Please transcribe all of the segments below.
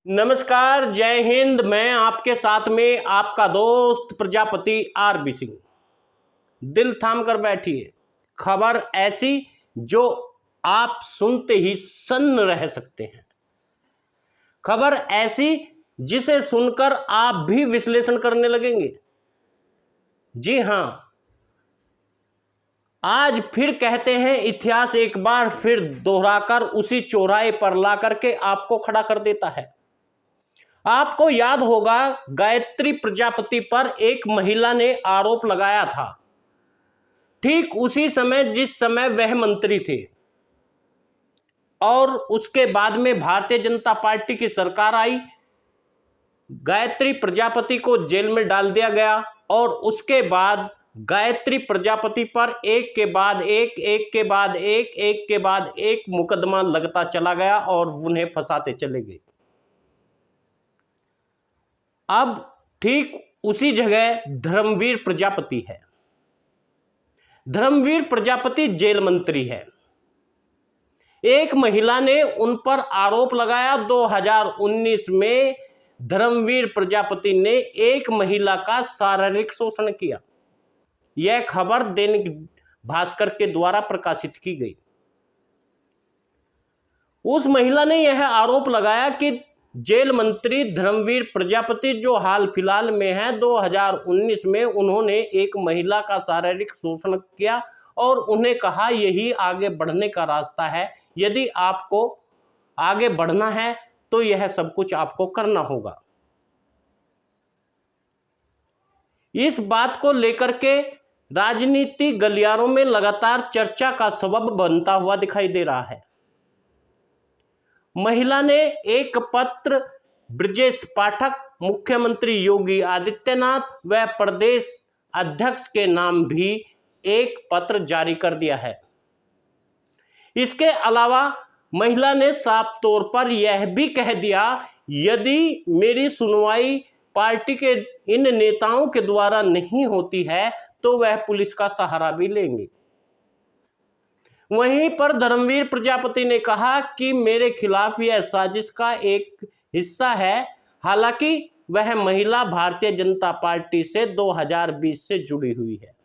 नमस्कार, जय हिंद। मैं आपके साथ में आपका दोस्त प्रजापति आरबी सिंह। दिल थाम कर बैठिए, खबर ऐसी जो आप सुनते ही सन्न रह सकते हैं। खबर ऐसी जिसे सुनकर आप भी विश्लेषण करने लगेंगे। जी हां, आज फिर कहते हैं इतिहास एक बार फिर दोहराकर उसी चौराहे पर ला करके आपको खड़ा कर देता है। आपको याद होगा, गायत्री प्रजापति पर एक महिला ने आरोप लगाया था, ठीक उसी समय जिस समय वह मंत्री थे, और उसके बाद में भारतीय जनता पार्टी की सरकार आई। गायत्री प्रजापति को जेल में डाल दिया गया और उसके बाद गायत्री प्रजापति पर एक के बाद एक मुकदमा लगता चला गया और उन्हें फंसाते चले गए। अब ठीक उसी जगह धर्मवीर प्रजापति है। धर्मवीर प्रजापति जेल मंत्री है। एक महिला ने उन पर आरोप लगाया। 2019 में धर्मवीर प्रजापति ने एक महिला का शारीरिक शोषण किया। यह खबर दैनिक भास्कर के द्वारा प्रकाशित की गई। उस महिला ने यह आरोप लगाया कि जेल मंत्री धर्मवीर प्रजापति, जो हाल फिलहाल में है, 2019 में उन्होंने एक महिला का शारीरिक शोषण किया और उन्हें कहा यही आगे बढ़ने का रास्ता है। यदि आपको आगे बढ़ना है तो यह सब कुछ आपको करना होगा। इस बात को लेकर के राजनीति गलियारों में लगातार चर्चा का सबब बनता हुआ दिखाई दे रहा है। महिला ने एक पत्र ब्रजेश पाठक, मुख्यमंत्री योगी आदित्यनाथ व प्रदेश अध्यक्ष के नाम भी एक पत्र जारी कर दिया है। इसके अलावा महिला ने साफ तौर पर यह भी कह दिया, यदि मेरी सुनवाई पार्टी के इन नेताओं के द्वारा नहीं होती है तो वह पुलिस का सहारा भी लेंगे। वहीं पर धर्मवीर प्रजापति ने कहा कि मेरे खिलाफ यह साजिश का एक हिस्सा है। हालांकि वह महिला भारतीय जनता पार्टी से 2020 से जुड़ी हुई है।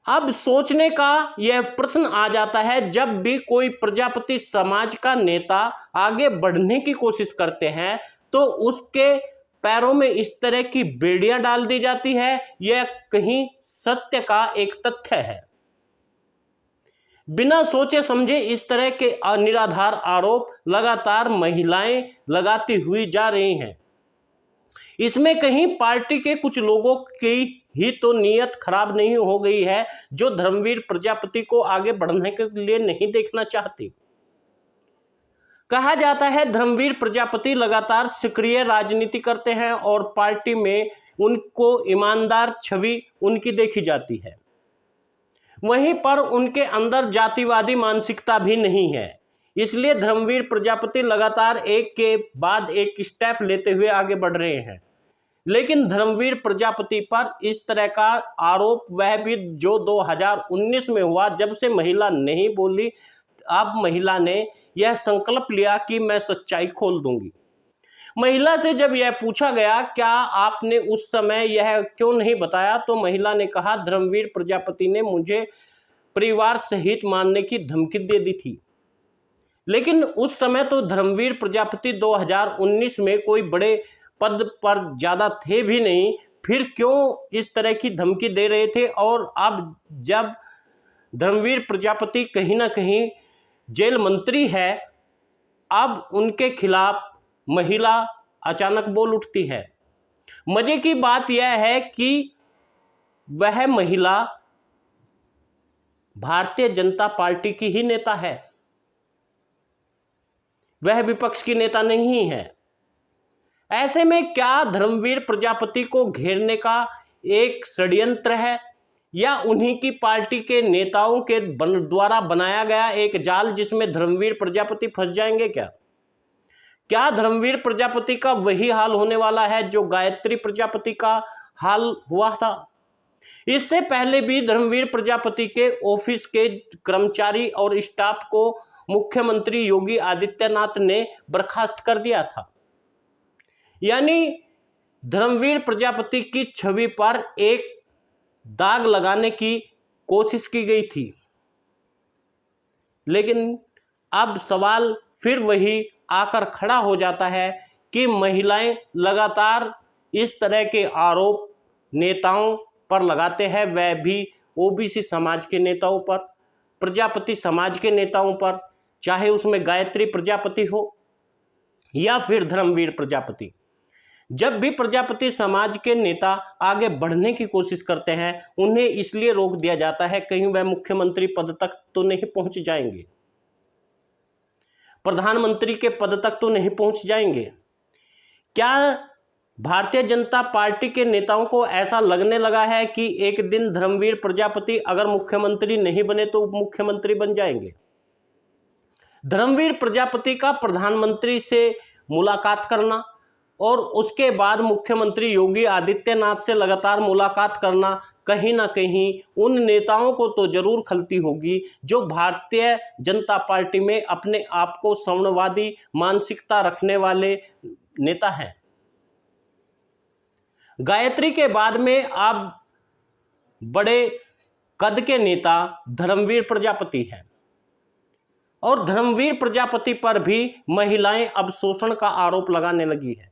अब सोचने का यह प्रश्न आ जाता है, जब भी कोई प्रजापति समाज का नेता आगे बढ़ने की कोशिश करते हैं तो उसके पैरों में इस तरह की बेड़ियां डाल दी जाती है। यह कहीं सत्य का एक तथ्य है। बिना सोचे समझे इस तरह के निराधार आरोप लगातार महिलाएं लगाती हुई जा रही हैं। इसमें कहीं पार्टी के कुछ लोगों की ही तो नीयत खराब नहीं हो गई है, जो धर्मवीर प्रजापति को आगे बढ़ने के लिए नहीं देखना चाहती। कहा जाता है धर्मवीर प्रजापति लगातार सक्रिय राजनीति करते हैं और पार्टी में उनको ईमानदार छवि उनकी देखी जाती है। वहीं पर उनके अंदर जातिवादी मानसिकता भी नहीं है। इसलिए धर्मवीर प्रजापति लगातार एक के बाद एक स्टेप लेते हुए आगे बढ़ रहे हैं। लेकिन धर्मवीर प्रजापति पर इस तरह का आरोप, वह भी जो 2019 में हुआ, जब से महिला नहीं बोली, अब महिला ने यह संकल्प लिया कि मैं सच्चाई खोल दूंगी। महिला से जब यह पूछा गया क्या आपने उस समय यह क्यों नहीं बताया, तो महिला ने कहा धर्मवीर प्रजापति ने मुझे परिवार सहित मारने की धमकी दे दी थी। लेकिन उस समय तो धर्मवीर प्रजापति 2019 में कोई बड़े पद पर ज़्यादा थे भी नहीं, फिर क्यों इस तरह की धमकी दे रहे थे। और अब जब धर्मवीर प्रजापति कहीं ना कहीं जेल मंत्री है, अब उनके खिलाफ महिला अचानक बोल उठती है। मजे की बात यह है कि वह महिला भारतीय जनता पार्टी की ही नेता है, वह विपक्ष की नेता नहीं है। ऐसे में क्या धर्मवीर प्रजापति को घेरने का एक षड्यंत्र है, या उन्हीं की पार्टी के नेताओं के द्वारा बनाया गया एक जाल जिसमें धर्मवीर प्रजापति फंस जाएंगे? क्या धर्मवीर प्रजापति का वही हाल होने वाला है जो गायत्री प्रजापति का हाल हुआ था? इससे पहले भी धर्मवीर प्रजापति के ऑफिस के कर्मचारी और स्टाफ को मुख्यमंत्री योगी आदित्यनाथ ने बर्खास्त कर दिया था। यानी धर्मवीर प्रजापति की छवि पर एक दाग लगाने की कोशिश की गई थी। लेकिन अब सवाल फिर वही आकर खड़ा हो जाता है कि महिलाएं लगातार इस तरह के आरोप नेताओं पर लगाते हैं, वह भी ओबीसी समाज के नेताओं पर, प्रजापति समाज के नेताओं पर, चाहे उसमें गायत्री प्रजापति हो या फिर धर्मवीर प्रजापति। जब भी प्रजापति समाज के नेता आगे बढ़ने की कोशिश करते हैं, उन्हें इसलिए रोक दिया जाता है कहीं वह मुख्यमंत्री पद तक तो नहीं पहुंच जाएंगे, प्रधानमंत्री के पद तक तो नहीं पहुंच जाएंगे। क्या भारतीय जनता पार्टी के नेताओं को ऐसा लगने लगा है कि एक दिन धर्मवीर प्रजापति अगर मुख्यमंत्री नहीं बने तो उप मुख्यमंत्री बन जाएंगे? धर्मवीर प्रजापति का प्रधानमंत्री से मुलाकात करना और उसके बाद मुख्यमंत्री योगी आदित्यनाथ से लगातार मुलाकात करना कहीं ना कहीं उन नेताओं को तो जरूर खलती होगी जो भारतीय जनता पार्टी में अपने आप को सवर्णवादी मानसिकता रखने वाले नेता हैं। गायत्री के बाद में अब बड़े कद के नेता धर्मवीर प्रजापति हैं और धर्मवीर प्रजापति पर भी महिलाएं अब शोषण का आरोप लगाने लगी है।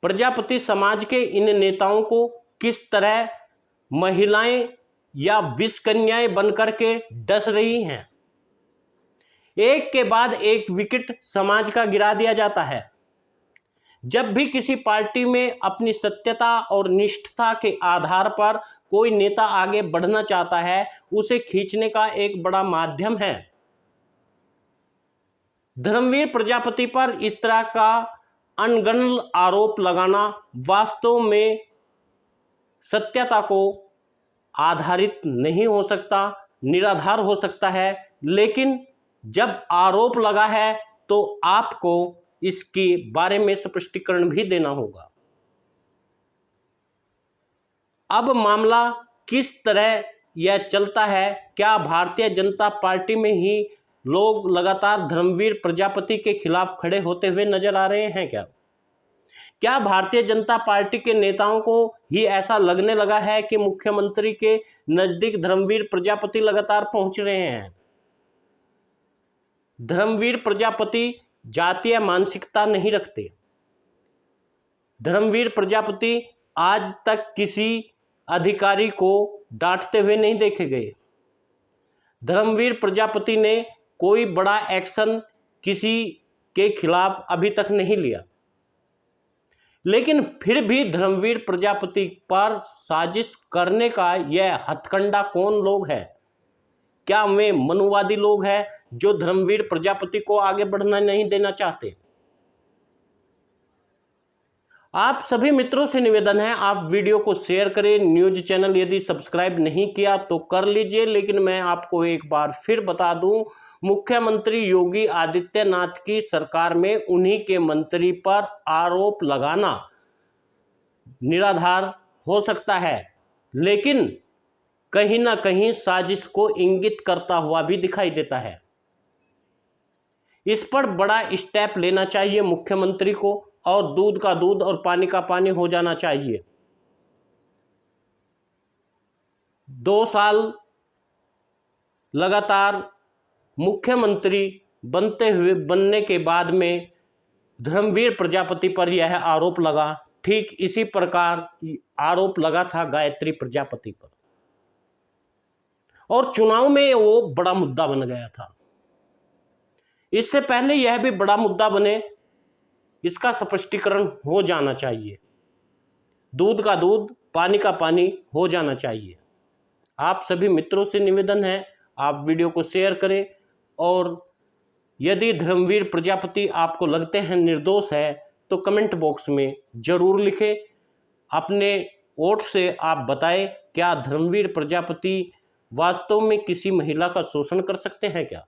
प्रजापति समाज के इन नेताओं को किस तरह महिलाएं या विषकन्याएं बनकर के डस रही हैं। एक के बाद एक विकेट समाज का गिरा दिया जाता है। जब भी किसी पार्टी में अपनी सत्यता और निष्ठता के आधार पर कोई नेता आगे बढ़ना चाहता है, उसे खींचने का एक बड़ा माध्यम है। धर्मवीर प्रजापति पर इस तरह का अनगढ़ आरोप लगाना वास्तव में सत्यता को आधारित नहीं हो सकता, निराधार हो सकता है। लेकिन जब आरोप लगा है तो आपको इसके बारे में स्पष्टीकरण भी देना होगा। अब मामला किस तरह यह चलता है? क्या भारतीय जनता पार्टी में ही लोग लगातार धर्मवीर प्रजापति के खिलाफ खड़े होते हुए नजर आ रहे हैं? क्या भारतीय जनता पार्टी के नेताओं को ही ऐसा लगने लगा है कि मुख्यमंत्री के नजदीक धर्मवीर प्रजापति लगातार पहुंच रहे हैं? धर्मवीर प्रजापति जातीय मानसिकता नहीं रखते। धर्मवीर प्रजापति आज तक किसी अधिकारी को डांटते हुए नहीं देखे गए। धर्मवीर प्रजापति ने कोई बड़ा एक्शन किसी के खिलाफ अभी तक नहीं लिया। लेकिन फिर भी धर्मवीर प्रजापति पर साजिश करने का यह हथकंडा कौन लोग हैं? क्या वे मनुवादी लोग हैं जो धर्मवीर प्रजापति को आगे बढ़ना नहीं देना चाहते? आप सभी मित्रों से निवेदन है, आप वीडियो को शेयर करें। न्यूज चैनल यदि सब्सक्राइब नहीं किया तो कर लीजिए। लेकिन मैं आपको एक बार फिर बता दूं, मुख्यमंत्री योगी आदित्यनाथ की सरकार में उन्हीं के मंत्री पर आरोप लगाना निराधार हो सकता है, लेकिन कहीं ना कहीं साजिश को इंगित करता हुआ भी दिखाई देता है। इस पर बड़ा स्टेप लेना चाहिए मुख्यमंत्री को और दूध का दूध और पानी का पानी हो जाना चाहिए। 2 साल लगातार मुख्यमंत्री बनने के बाद में धर्मवीर प्रजापति पर यह आरोप लगा। ठीक इसी प्रकार आरोप लगा था गायत्री प्रजापति पर और चुनाव में वो बड़ा मुद्दा बन गया था। इससे पहले यह भी बड़ा मुद्दा बने, इसका स्पष्टीकरण हो जाना चाहिए। दूध का दूध, पानी का पानी हो जाना चाहिए। आप सभी मित्रों से निवेदन है, आप वीडियो को शेयर करें और यदि धर्मवीर प्रजापति आपको लगते हैं निर्दोष है तो कमेंट बॉक्स में जरूर लिखें। अपने वोट से आप बताएं, क्या धर्मवीर प्रजापति वास्तव में किसी महिला का शोषण कर सकते हैं क्या?